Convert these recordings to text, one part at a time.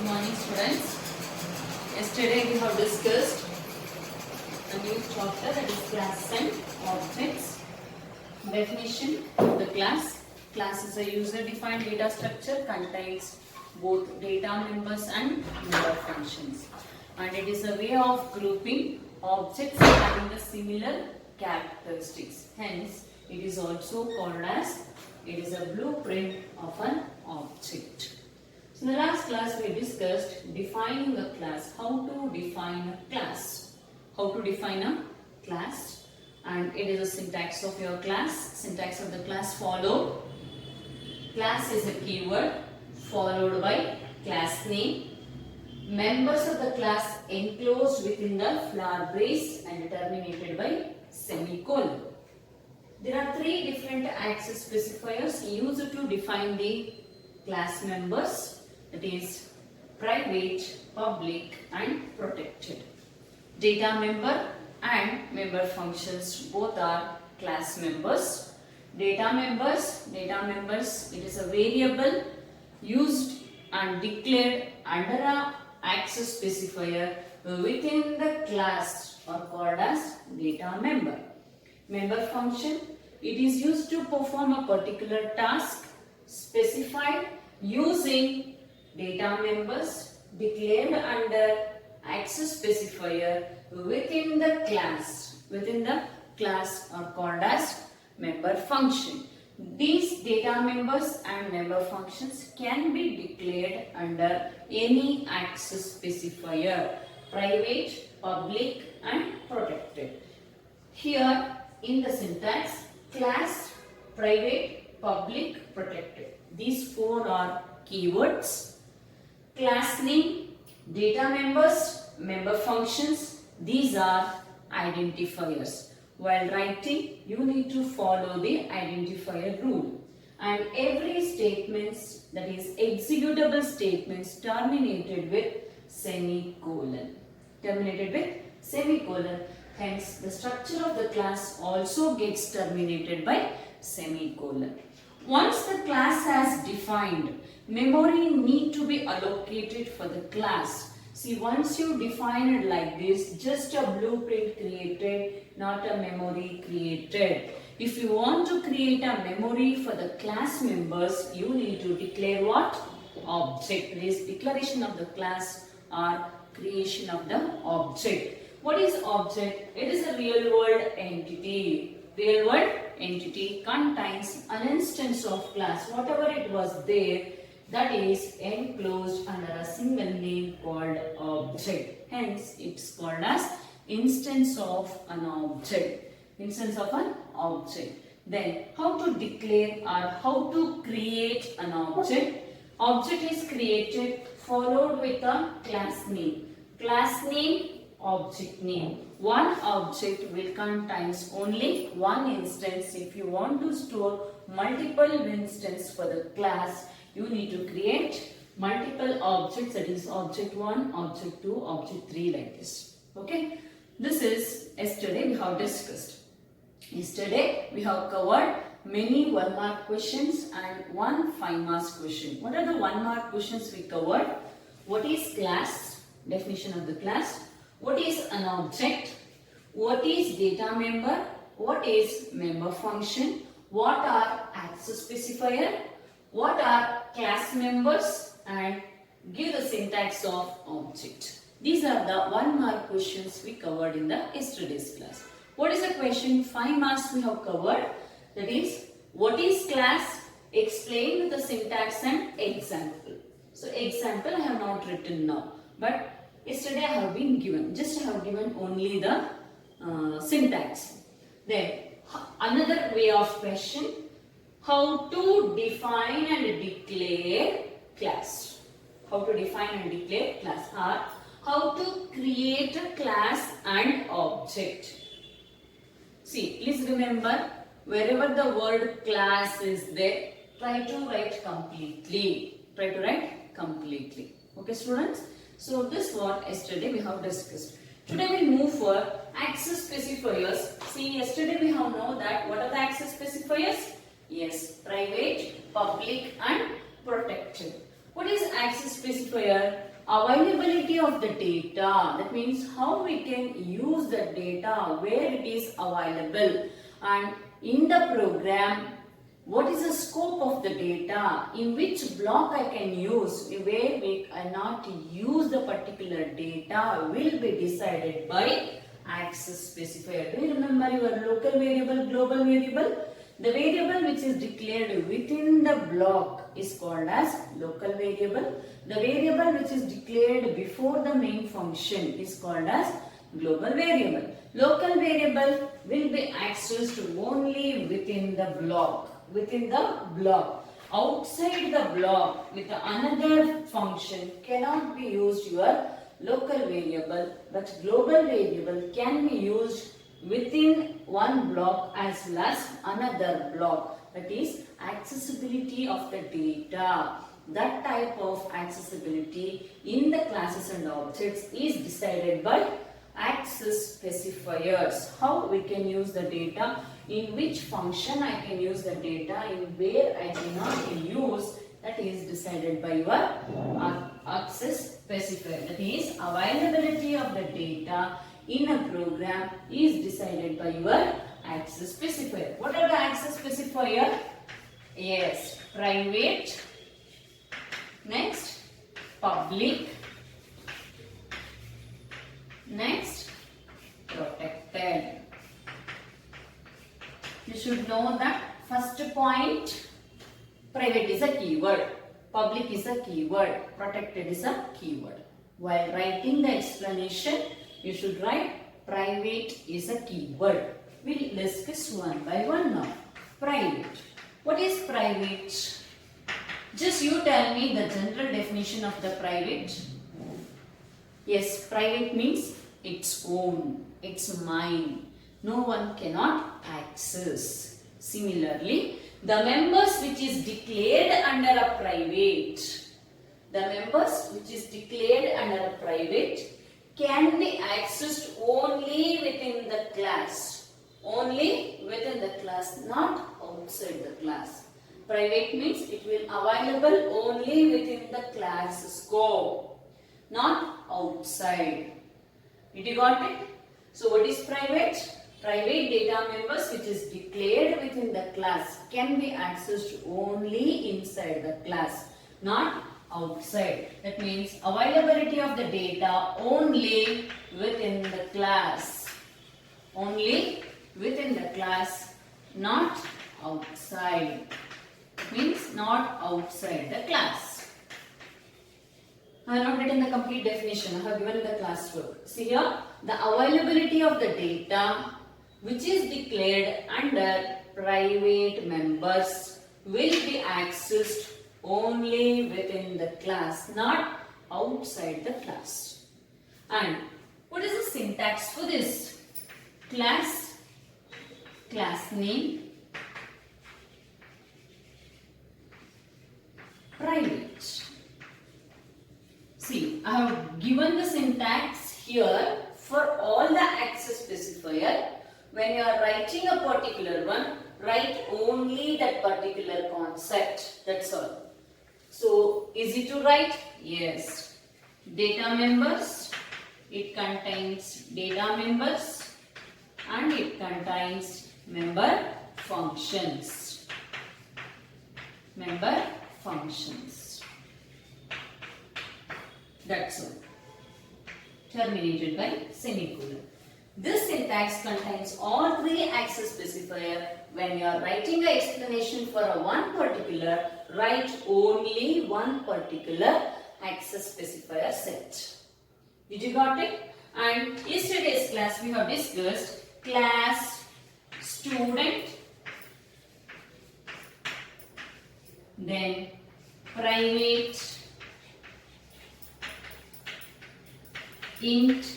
morning, students. Yesterday we have discussed a new chapter, that is class and objects. Definition of the class. Class is a user-defined data structure, contains both data members and member functions, and it is a way of grouping objects having the similar characteristics. Hence, it is also called as, it is a blueprint of an object. So in the last class we discussed defining a class, how to define a class. How to define a class, and it is a syntax of your class. Syntax of the class follow. Class is a keyword followed by class name. Members of the class enclosed within the flower brace and terminated by semicolon. There are three different access specifiers used to define the class members. That is private, public and protected. Data member and member functions both are class members. Data members, it is a variable used and declared under a access specifier within the class are called as data member. Member function, it is used to perform a particular task specified using data members declared under access specifier within the class. Within the class are called as member function. These data members and member functions can be declared under any access specifier, private, public and protected. Here in the syntax, class, private, public, protected. These four are keywords. Class name, data members, member functions, these are identifiers. While writing, you need to follow the identifier rule. And every statements, that is executable statements, terminated with semicolon. Terminated with semicolon. Hence, the structure of the class also gets terminated by semicolon. Once the class has defined, memory need to be allocated for the class. See, once you define it like this, just a blueprint created, not a memory created. If you want to create a memory for the class members, you need to declare what? Object. This declaration of the class or creation of the object. What is object? It is a real world entity. Real world entity contains an instance of class, whatever it was there, that is enclosed under a single name called object. Hence, it's called as instance of an object. Instance of an object. Then, how to declare or how to create an object? Object is created followed with a class name. Class name, object name. One object will contains only one instance. If you want to store multiple instances for the class, you need to create multiple objects, that is object 1, object 2, object 3, like this. Okay. This is yesterday we have discussed. Yesterday we have covered many 1 mark questions and 1 5 marks question. What are the 1 mark questions we covered? What is class? Definition of the class. What is an object? What is data member? What is member function? What are access specifier? What are class members? And give the syntax of object. These are the 1 mark questions we covered in the yesterday's class. What is the question? 5 marks we have covered. That is, what is class? Explain with the syntax and example. So example I have not written now, but yesterday I have been given. Just I have given only the syntax. Then another way of question. How to define and declare class. How to define and declare class, or how to create a class and object. See, please remember, wherever the word class is there, try to write completely. Try to write completely. Okay, students? So this what yesterday we have discussed. Today we move for access specifiers. See, yesterday we have known that what are the access specifiers? Yes, private, public and protected. What is access specifier? availability of the data. That means how we can use the data, where it is available, and in the program, what is the scope of the data, in which block I can use, where we cannot use the particular data will be decided by access specifier. Do you remember your local variable, global variable? The variable which is declared within the block is called as local variable. The variable which is declared before the main function is called as global variable. Local variable will be accessed only within the block. Outside the block with another function cannot be used your local variable, but global variable can be used within one block as well as another block. That is accessibility of the data. That type of accessibility in the classes and objects is decided by access specifiers. How we can use the data, in which function I can use the data, in where I cannot use, that is decided by your access specifier. That is availability of the data in a program is decided by your access specifier. What are the access specifier? Yes, private, next public, next protected. You should know that first point, private is a keyword, public is a keyword, protected is a keyword. While writing the explanation, you should write private is a keyword. We'll discuss one by one now. Private. What is private? Just you tell me the general definition of the private. Yes, private means its own, it's mine. No one cannot access. Similarly, the members which is declared under a private, can be accessed only within the class. Not outside the class. Private means it will available only within the class scope, not outside. Did you got it? So what is private? Private data members which is declared within the class can be accessed only inside the class, not outside. That means availability of the data only within the class. Not outside. Means not outside the class. I have not written the complete definition. I have given the classwork. See here, the availability of the data which is declared under private members will be accessed only within the class, not outside the class. And what is the syntax for this? Class name, private. See, I have given the syntax here for all the access specifier. When you are writing a particular one, write only that particular concept. That's all. So, easy to write? Yes. Data members, it contains data members and it contains member functions. That's all. Terminated by semicolon. This syntax contains all three access specifier. When you are writing an explanation for a one particular, write only one particular access specifier set. Did you got it? And yesterday's class we have discussed class, student, then private, int,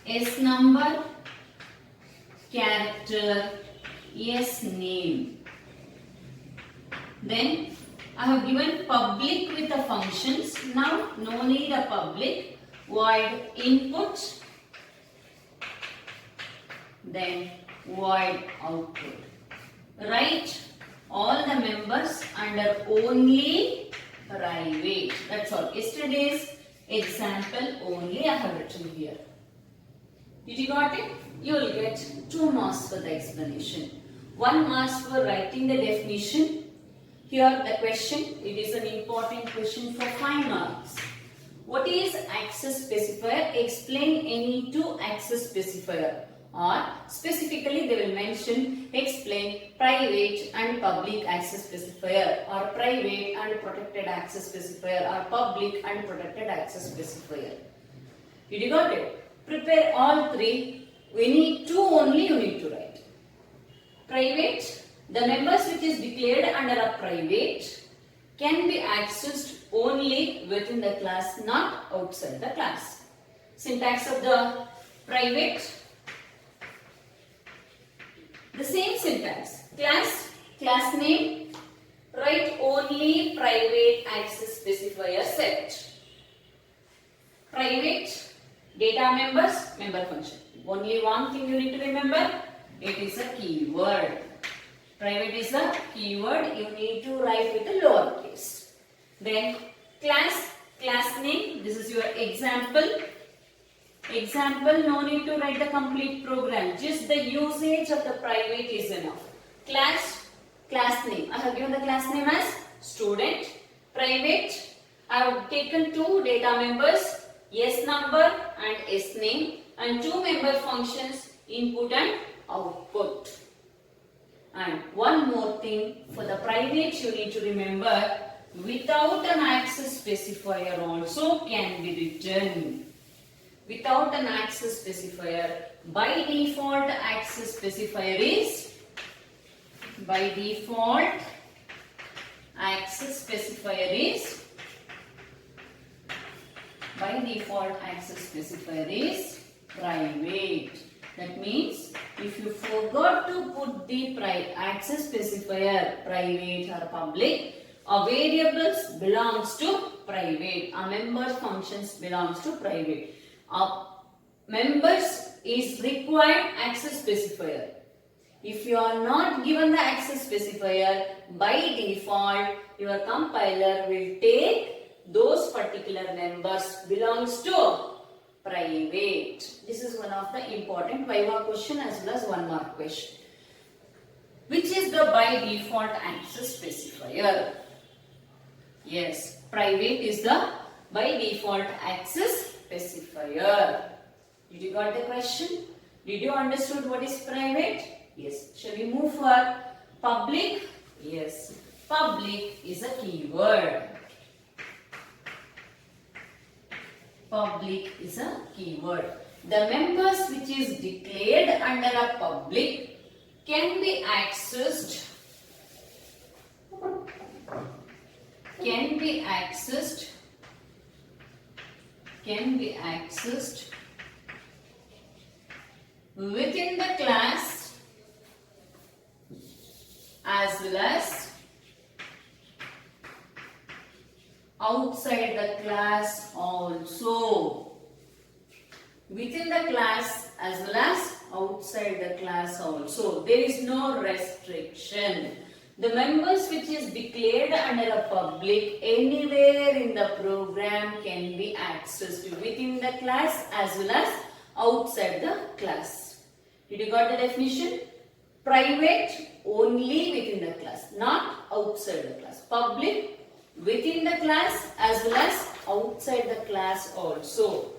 s number, character, s name. Then I have given public with the functions. Now no need a public. Void input, then void output. Write all the members under only private. That's all. Yesterday's Example only I have written here. Did you got it? You will get 2 marks for the explanation. 1 marks for writing the definition. Here the question, it is an important question for 5 marks. What is access specifier? Explain any two access specifier. Or specifically they will mention explain private and public access specifier, or private and protected access specifier, or public and protected access specifier. Did you got it? Prepare all 3. We need 2 only you need to write. Private, the members which is declared under a private can be accessed only within the class, not outside the class. Syntax of the private, the same syntax. Class name, write only private access specifier set. Private, data members, member function. Only one thing you need to remember, it is a keyword. Private is a keyword, you need to write with a lowercase. Then class name, this is your example. Example, no need to write the complete program, just the usage of the private is enough. Class name, I have given the class name as student. Private, I have taken 2 data members, S number and S name, and 2 member functions, input and output. And one more thing, for the private you need to remember, without an access specifier also can be written. Without an access specifier, by default access specifier is, private. That means if you forgot to put the access specifier private or public, a variables belongs to private, a member functions belongs to private. Members is required access specifier. If you are not given the access specifier, by default your compiler will take those particular members belongs to private. This is one of the important 5-mark question as well as 1-mark question. Which is the by default access specifier? Yes, private is the by default access specifier. Did you got the question? Did you understood what is private? Yes. Shall we move for public? Yes. Public is a keyword. Public is a keyword. The members which is declared under a public can be accessed within the class as well as outside the class also. Within the class as well as outside the class also. There is no restriction. The members which is declared under a public anywhere in the program can be accessed within the class as well as outside the class. Did you got the definition? Private only within the class, not outside the class. Public within the class as well as outside the class also.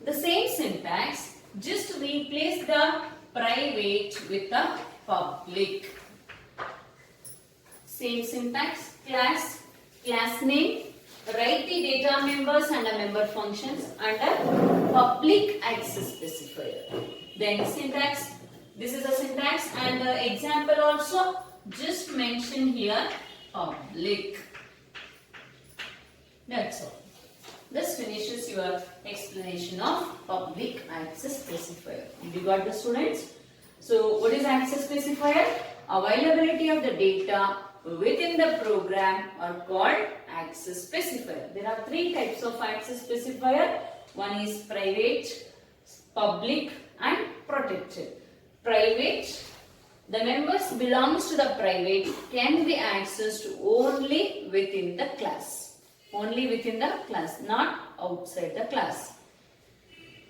The same syntax, just replace the private with the public. Same syntax, class name, write the data members and the member functions under public access specifier. Then syntax, this is a syntax, and the example also just mention here public. That's all. This finishes your explanation of public access specifier. Did you got the students? So what is access specifier? Availability of the data within the program are called access specifier. There are 3 types of access specifier. One is private, public and protected. Private, the members belongs to the private can be accessed only within the class. Only within the class, not outside the class.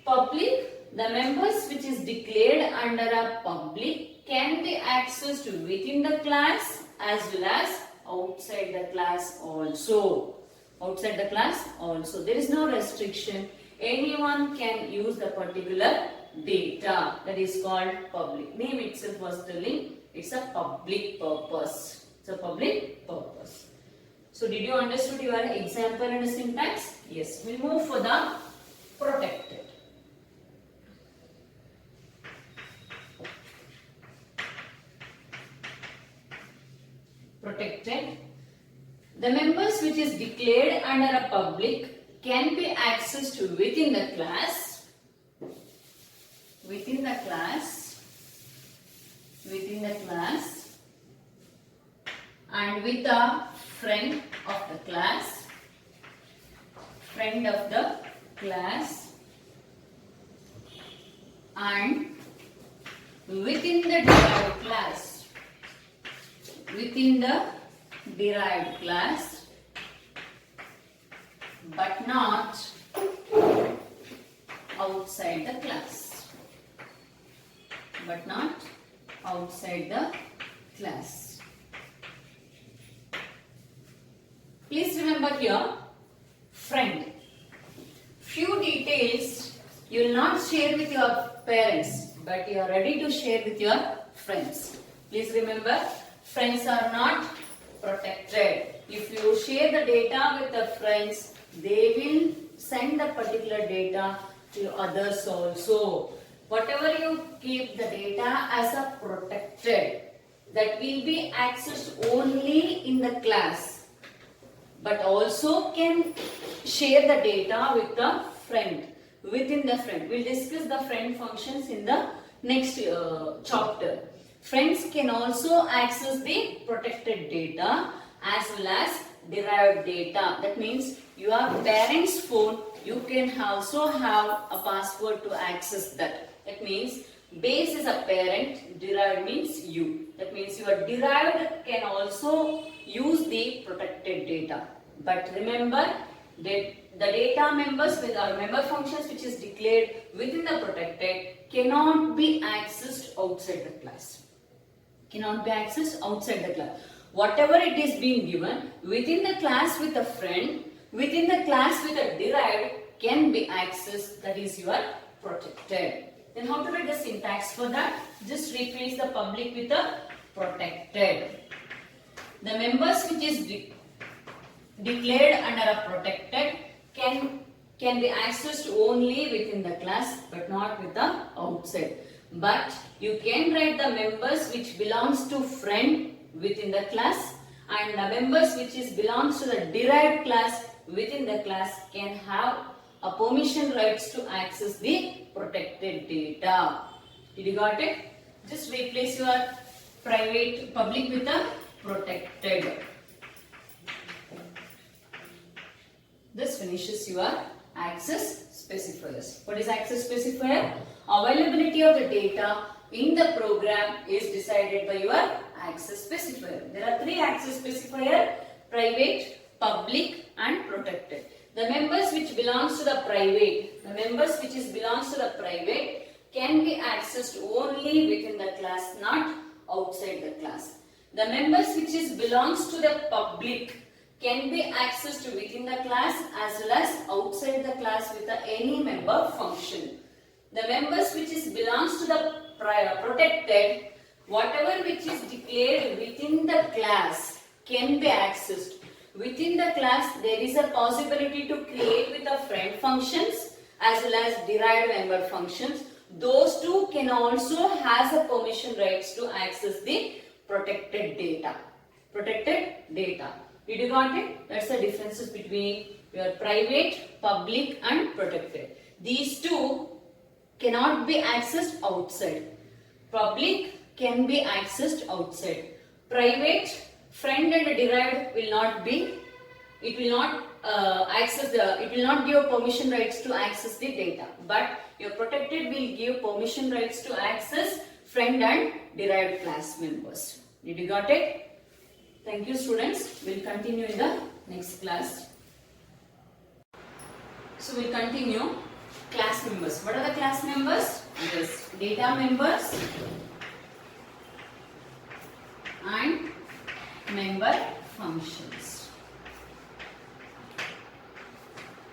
Public, the members which is declared under a public can be accessed within the class as well as outside the class also. Outside the class also. There is no restriction. Anyone can use the particular data. That is called public. Name itself was telling it's a public purpose. It's a public purpose. So did you understood your example and syntax? Yes. We'll move for the protected. Protected. The members which is declared under a public can be accessed within the class, and with a friend of the class, and within the derived class, but not outside the class. Please remember here, friend. Few details you will not share with your parents, but you are ready to share with your friends. Please remember, friends are not protected. If you share the data with the friends, they will send the particular data to others also. Whatever you keep the data as a protected, that will be accessed only in the class, but also can share the data with the friend, within the friend. We'll discuss the friend functions in the next chapter. Friends can also access the protected data as well as derived data. That means your parents' phone, you can also have a password to access that. That means base is a parent, derived means you. That means your derived can also use the protected data. But remember that the data members with our member functions which is declared within the protected cannot be accessed outside the class. Whatever it is being given within the class with a friend, within the class with a derived can be accessed. That is your protected. Then how to write the syntax for that? Just replace the public with the protected. The members which is declared under a protected can be accessed only within the class but not with the outside. But you can write the members which belongs to friend within the class, and the members which is belongs to the derived class within the class can have a permission rights to access the protected data. Did you got it? Just replace your public with the protected. This finishes your access specifiers. What is access specifier? Availability of the data in the program is decided by your access specifier. There are three access specifier: private, public and protected. The members which belongs to the private, can be accessed only within the class, not outside the class. The members which belongs to the public can be accessed within the class as well as outside the class with any member function. The members which belongs to the protected, whatever which is declared within the class can be accessed. Within the class there is a possibility to create with the friend functions as well as derived member functions. Those two can also has a permission rights to access the protected data. Did you got it? That's the differences between your private, public and protected. These two cannot be accessed outside. Public can be accessed outside. Private, friend and derived will not be. It will not it will not give permission rights to access the data. But your protected will give permission rights to access friend and derived class members. Did you got it? Thank you, students. We'll continue in the next class. So we'll continue. Class members. What are the class members? Yes, data members and member functions.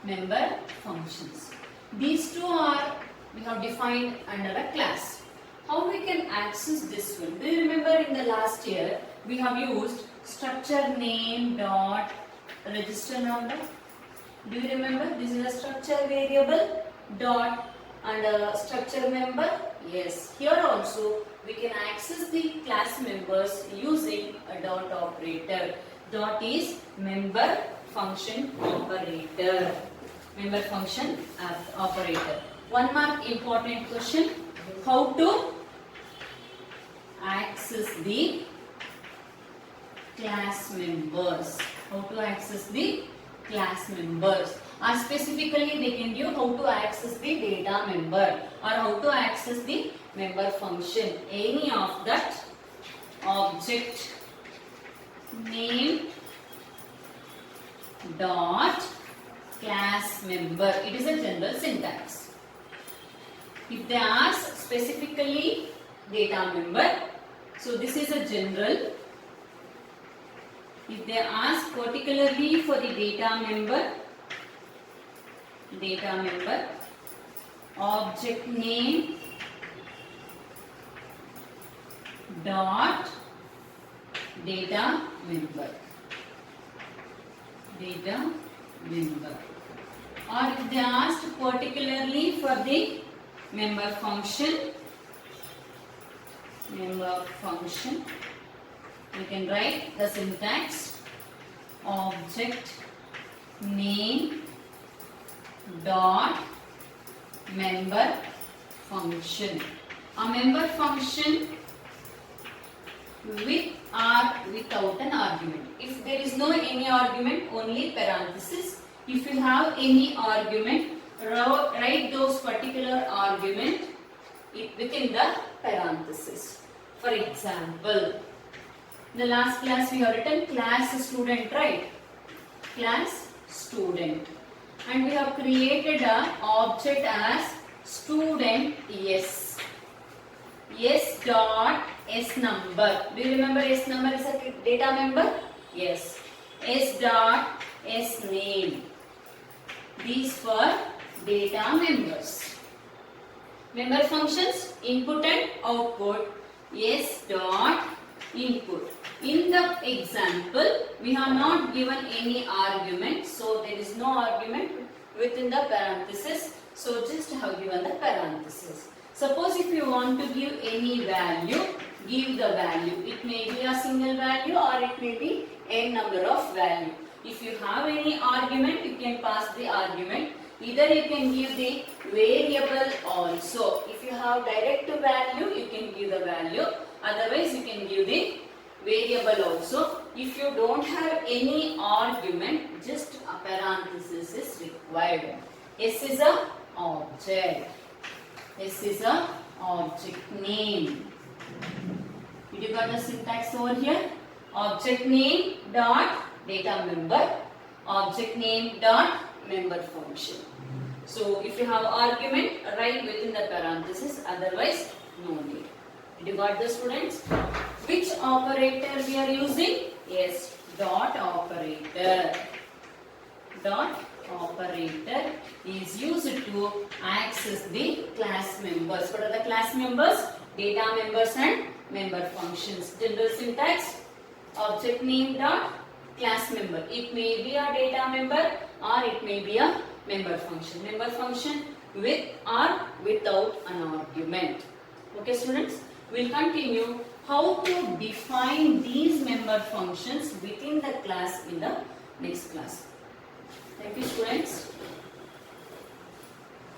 Member functions. These two are we have defined under a class. How we can access this one? Do you remember in the last year we have used structure name dot register number? Do you remember? This is a structure variable dot and a structure member. Yes, here also we can access the class members using a dot operator. Dot is member function operator. Member function operator. One more important question. How to access the class members? How to access the class members? Or specifically they can give how to access the data member or how to access the member function. Any of that object name dot class member. It is a general syntax. If they ask specifically data member, so this is a general. If they ask particularly for the data member, object name dot data member. Or if they asked particularly for the member function, you can write the syntax object name dot member function. A member function with or without an argument. If there is no any argument, only parenthesis. If you have any argument, write those particular argument within the parenthesis. For example, in the last class we have written class student, right? Class student. And we have created an object as student S. S dot S number. Do you remember S number is a data member? Yes. S dot S name. These were data members. Member functions input and output. S dot input. In the example, we have not given any argument, so there is no argument within the parenthesis. So just have given the parenthesis. Suppose if you want to give any value, give the value. It may be a single value or it may be n number of value. If you have any argument, you can pass the argument. Either you can give the variable also. If you have direct value, you can give the value. Otherwise, you can give the variable also. If you don't have any argument, just a parenthesis is required. S is a object. S is a object name. Did you got the syntax over here? Object name dot data member. Object name dot member function. So if you have argument, write within the parenthesis. Otherwise, no need. Did you got the students? Which operator we are using? Yes, dot operator. Dot operator is used to access the class members. What are the class members? Data members and member functions. General syntax, object name dot class member. It may be a data member or it may be a member function. Member function with or without an argument. Okay students, we'll continue how to define these member functions within the class in the next class. Thank you students.